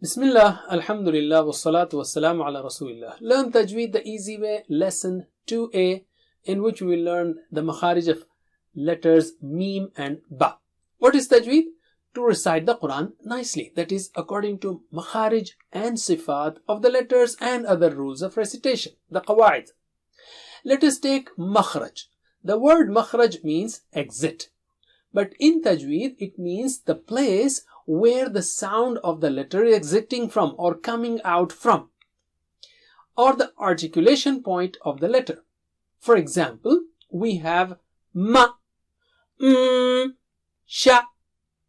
Bismillah, Alhamdulillah, wassalatu wassalamu ala Rasulillah. Learn Tajweed the easy way, lesson 2A, in which we will learn the makharij of letters Mim and Ba. What is Tajweed? To recite the Quran nicely, that is according to makharij and sifat of the letters and other rules of recitation, the qawaid. Let us take makhraj. The word makhraj means exit, but in Tajweed it means the place where the sound of the letter is exiting from or coming out from, or the articulation point of the letter. For example, we have ma, sha,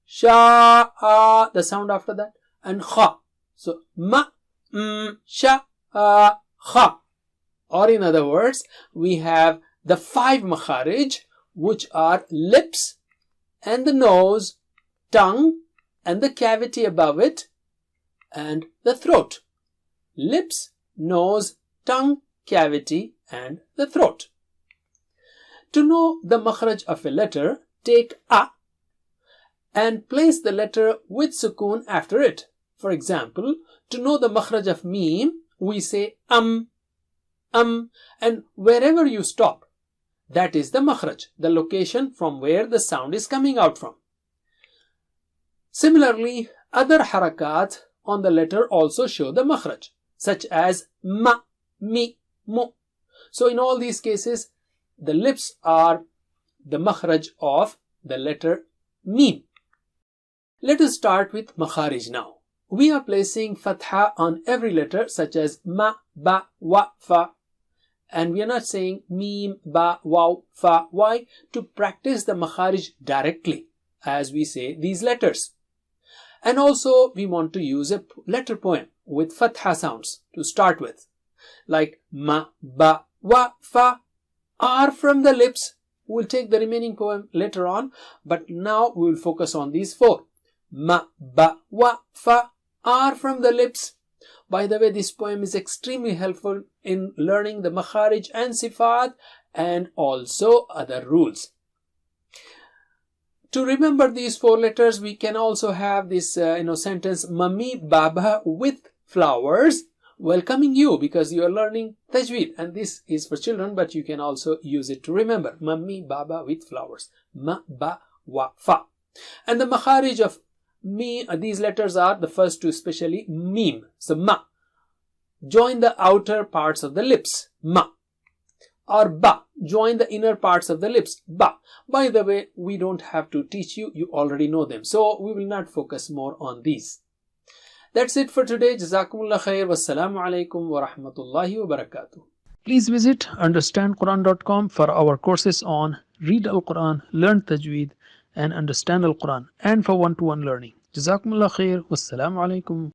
sha, the sound after that, and kha. So ma, sha, kha. Or in other words, we have the 5 makharij, which are lips and the nose, tongue, and the cavity above it, and the throat. Lips, nose, tongue, cavity, and the throat. To know the makhraj of a letter, take a and place the letter with sukoon after it. For example, to know the makhraj of mim, we say and wherever you stop, that is the makhraj, the location from where the sound is coming out from. Similarly, other harakat on the letter also show the makhraj, such as ma, mi, mu. So in all these cases, the lips are the makhraj of the letter mim. Let us start with makharij now. We are placing fatha on every letter, such as ma, ba, wa, fa. And we are not saying mim, ba, waw, fa. Why? To practice the makharij directly as we say these letters. And also we want to use a letter poem with fatha sounds to start with, like ma, ba, wa, fa are from the lips. We'll take the remaining poem later on, but now we will focus on these 4. Ma, ba, wa, fa are from the lips. By the way, this poem is extremely helpful in learning the makharij and sifat and also other rules. To remember these 4 letters, we can also have this sentence, Mummy Baba with flowers welcoming you, because you are learning Tajweed, and this is for children, but you can also use it to remember. Mummy Baba with flowers. Ma, ba, wa, fa. And the makharij of these letters are the first 2, especially mim. So ma. Join the outer parts of the lips. Ma. Or ba. Join the inner parts of the lips. Ba. By the way, we don't have to teach you. You already know them. So we will not focus more on these. That's it for today. Jazakumullah khair. Wassalamu alaikum wa rahmatullahi wa barakatuh. Please visit understandquran.com for our courses on Read Al-Quran, Learn Tajweed, and Understand Al-Quran, and for one-to-one learning. Jazakumullah khair. Wassalamu alaikum.